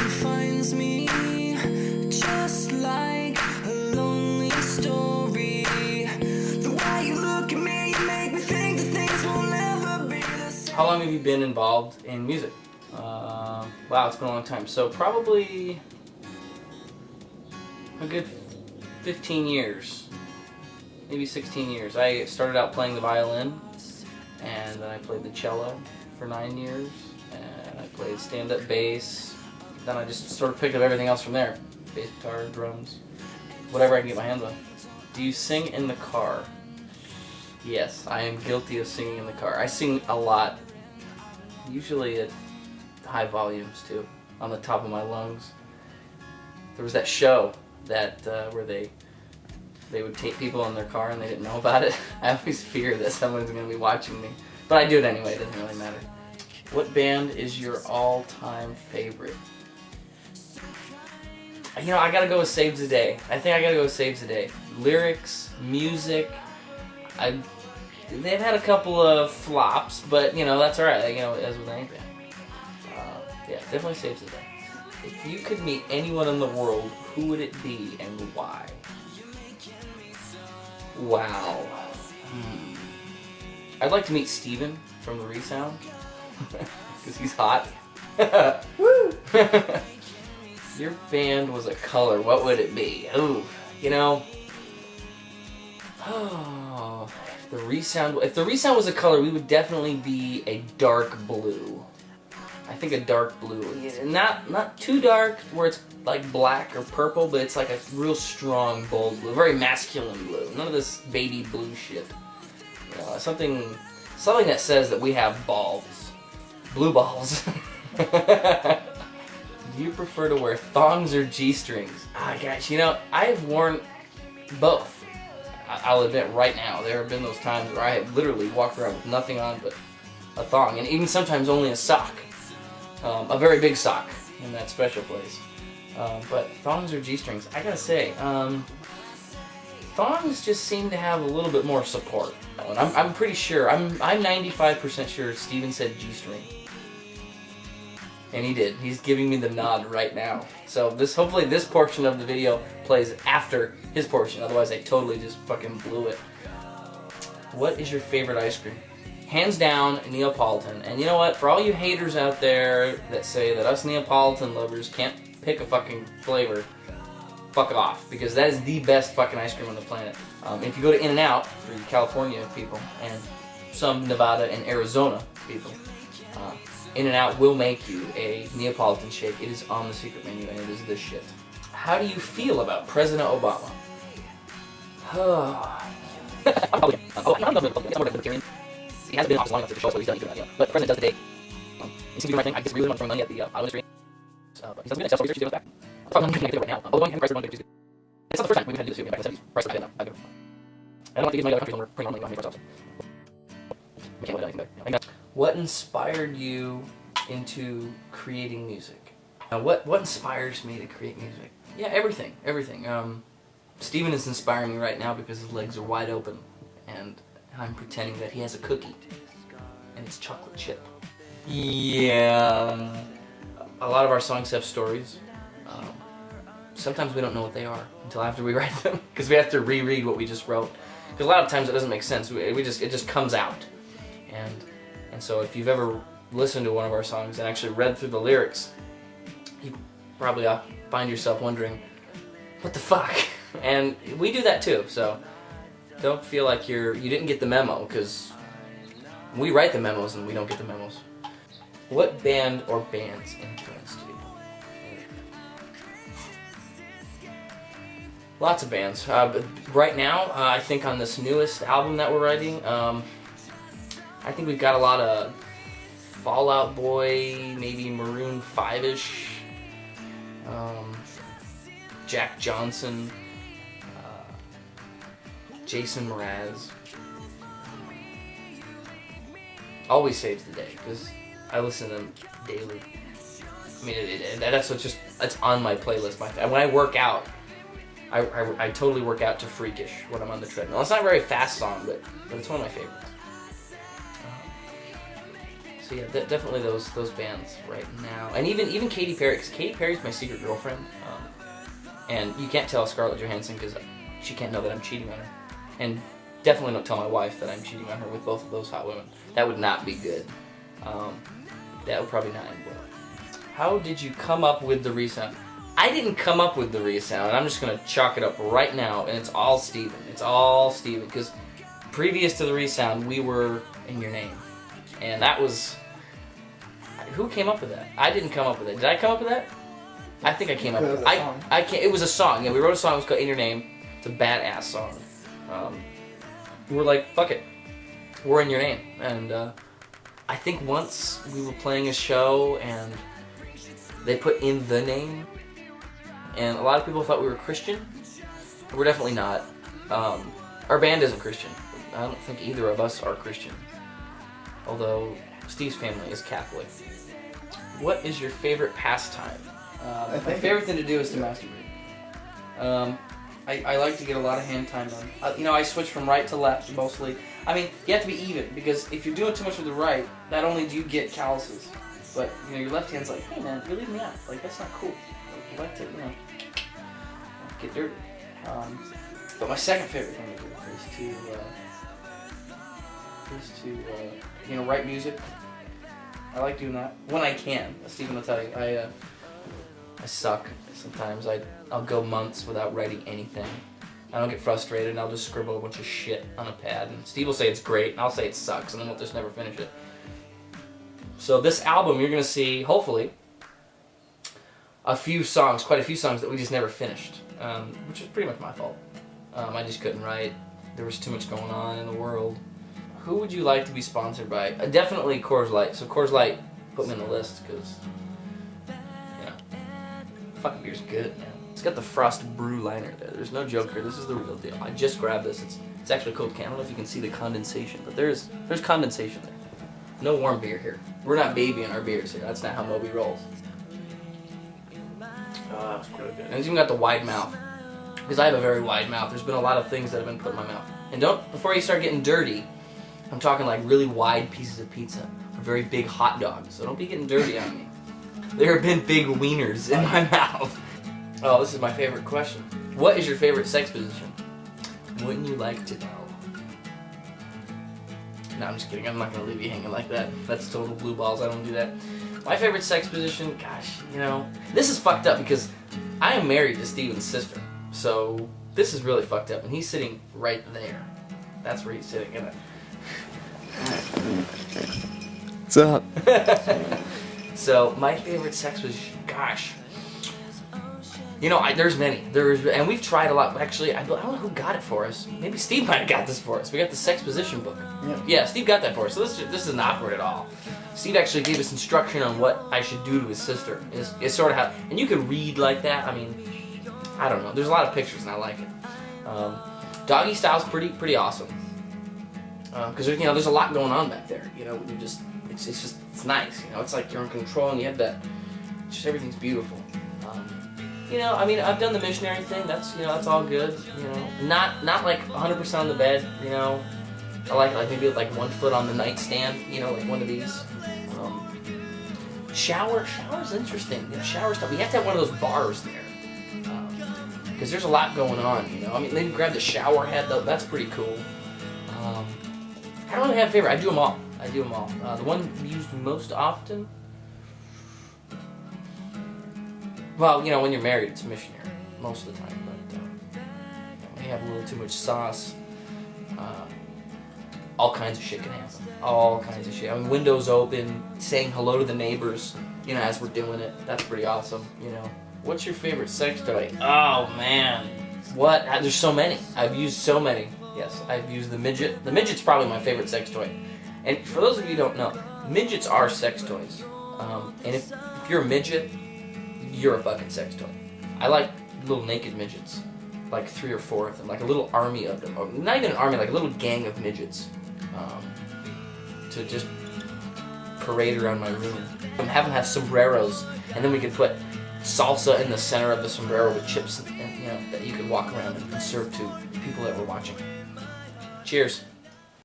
defines me, just like a lonely story. The way you look at me, you make me think that things will never be the same. How long have you been involved in music? Wow, it's been a long time. So probably a good 15 years, maybe 16 years. I started out playing the violin, and then I played the cello for 9 years, and I played stand-up bass. Then I just sort of picked up everything else from there. Bass, guitar, drums, whatever I can get my hands on. Do you sing in the car? Yes, I am guilty of singing in the car. I sing a lot, usually at high volumes too, on the top of my lungs. There was that show that where they would take people in their car and they didn't know about it. I always fear that someone's going to be watching me, but I do it anyway. It doesn't really matter. What band is your all-time favorite? You know, I gotta go with Saves the Day. I think I gotta go with Saves the Day. Lyrics, music. They've had a couple of flops, but you know that's alright. You know, as with any band. Yeah, definitely Saves the Day. If you could meet anyone in the world, who would it be and why? Wow. I'd like to meet Steven from the Resound, because he's hot. Woo! Your band was a color, what would it be? Ooh, you know, if the Resound was a color, we would definitely be a dark blue. I think a dark blue. Not too dark where it's like black or purple, but it's like a real strong, bold blue. Very masculine blue. None of this baby blue shit. You know, something that says that we have balls. Blue balls. Do you prefer to wear thongs or G-strings? Ah, gosh, you know, I've worn both. I'll admit right now, there have been those times where I have literally walked around with nothing on but a thong, and even sometimes only a sock. A very big sock in that special place. But thongs or G-strings, I gotta say, thongs just seem to have a little bit more support. And I'm pretty sure, I'm 95% sure Steven said G-string. And he did. He's giving me the nod right now. So hopefully this portion of the video plays after his portion. Otherwise I totally just fucking blew it. What is your favorite ice cream? Hands down, Neapolitan. And you know what? For all you haters out there that say that us Neapolitan lovers can't pick a fucking flavor, fuck off. Because that is the best fucking ice cream on the planet. If you go to In-N-Out, for you California people, and some Nevada and Arizona people, In-N-Out will make you a Neapolitan shake. It is on the secret menu, and it is this shit. How do you feel about President Obama? He hasn't been in office long enough to show us what he's done. But the president does the day. He seems to be the right thing. I disagree with him on throwing money at the auto industry. But he doesn't do that. So research, he goes back. I'm probably not negative right now. Although having price for one thing, it's not the first time we've had to do this. Back in the 70s, price was down. I don't want to give money to other countries when we're putting on money for ourselves. We can't really do anything better. What inspired you into creating music? Now, what inspires me to create music? Yeah, everything. Steven is inspiring me right now because his legs are wide open, and I'm pretending that he has a cookie, and it's chocolate chip. Yeah, a lot of our songs have stories. Sometimes we don't know what they are until after we write them, because we have to reread what we just wrote. Because a lot of times it doesn't make sense. It just comes out, and so if you've ever listened to one of our songs and actually read through the lyrics, you probably find yourself wondering, what the fuck? And we do that too. So don't feel like you didn't get the memo, because we write the memos and we don't get the memos. What band or bands influenced you? Lots of bands. But right now, I think on this newest album that we're writing, I think we've got a lot of Fall Out Boy, maybe Maroon 5-ish, Jack Johnson, Jason Mraz. Always Saves the Day, because I listen to them daily. I mean, that's it's on my playlist. When I work out, I totally work out to Freakish when I'm on the treadmill. It's not a very fast song, but it's one of my favorites. So yeah, definitely those bands right now, and even Katy Perry, because Katy Perry's my secret girlfriend, and you can't tell Scarlett Johansson because she can't know that I'm cheating on her, and definitely don't tell my wife that I'm cheating on her with both of those hot women. That would not be good. That would probably not end well. How did you come up with the Resound? I didn't come up with the Resound. I'm just gonna chalk it up right now, and it's all Steven. It's all Steven, because previous to the Resound, we were In Your Name. And that was... Who came up with that? I didn't come up with it. Did I come up with that? I think I came up with it. I can't, it was a song. Yeah, we wrote a song. It was called In Your Name. It's a badass song. We're like, fuck it. We're In Your Name. And I think once we were playing a show and they put in the name, and a lot of people thought we were Christian. We're definitely not. Our band isn't Christian. I don't think either of us are Christian. Although Steve's family is Catholic. What is your favorite pastime? My favorite thing to do is to masturbate. I like to get a lot of hand time done. I switch from right to left mostly. I mean, you have to be even, because if you're doing too much with the right, not only do you get calluses, but your left hand's like, hey man, you're leaving me out. Like, that's not cool. Like, you like to, get dirty. But my second favorite thing to do is to write music. I like doing that when I can. Steven will tell you, I suck sometimes. I'll go months without writing anything. I don't get frustrated, and I'll just scribble a bunch of shit on a pad. And Steve will say it's great, and I'll say it sucks, and then we'll just never finish it. So this album, you're gonna see, hopefully, quite a few songs that we just never finished, which is pretty much my fault. I just couldn't write. There was too much going on in the world. Who would you like to be sponsored by? Definitely Coors Light. So Coors Light, put me on the list, because, fucking beer's good, man. It's got the frost brew liner there. There's no joke here. This is the real deal. I just grabbed this. It's actually a cold can. I don't know if you can see the condensation, but there's condensation there. No warm beer here. We're not babying our beers here. That's not how Moby rolls. That's quite good. And it's even got the wide mouth, because I have a very wide mouth. There's been a lot of things that have been put in my mouth. And before you start getting dirty, I'm talking like really wide pieces of pizza, or very big hot dogs. So don't be getting dirty on me. There have been big wieners in my mouth. Oh, this is my favorite question. What is your favorite sex position? Wouldn't you like to know? No, I'm just kidding. I'm not going to leave you hanging like that. That's total blue balls. I don't do that. My favorite sex position, gosh, this is fucked up because I am married to Steven's sister. So this is really fucked up. And he's sitting right there. That's where he's sitting. What's up? So my favorite sex position, gosh. There's many. And we've tried a lot. Actually, I don't know who got it for us. Maybe Steve might have got this for us. We got the sex position book. Yeah, Steve got that for us. So this isn't awkward at all. Steve actually gave us instruction on what I should do to his sister. It's sort of how, and you can read like that. I mean, I don't know. There's a lot of pictures, and I like it. Doggy style's pretty awesome. Because there's a lot going on back there. It's nice. It's like you're in control, and you have that. Just everything's beautiful. I've done the missionary thing. That's all good. Not like 100% on the bed. I like maybe like 1 foot on the nightstand. Like one of these. Shower's interesting. Shower stuff. We have to have one of those bars there. Because there's a lot going on. Maybe grab the shower head though. That's pretty cool. I don't really have a favorite. I do them all. The one used most often. Well, when you're married, it's missionary most of the time. But when you have a little too much sauce, all kinds of shit can happen. All kinds of shit. Windows open, saying hello to the neighbors, as we're doing it. That's pretty awesome. What's your favorite sex toy? Oh man, what? There's so many. I've used so many. Yes, I've used the midget. The midget's probably my favorite sex toy. And for those of you who don't know, midgets are sex toys. And if you're a midget, you're a fucking sex toy. I like little naked midgets, like 3 or 4 of them, like a little army of them. Or not even an army, like a little gang of midgets, to just parade around my room. And have them have sombreros, and then we could put salsa in the center of the sombrero with chips, and that you could walk around and serve to people that were watching. Cheers.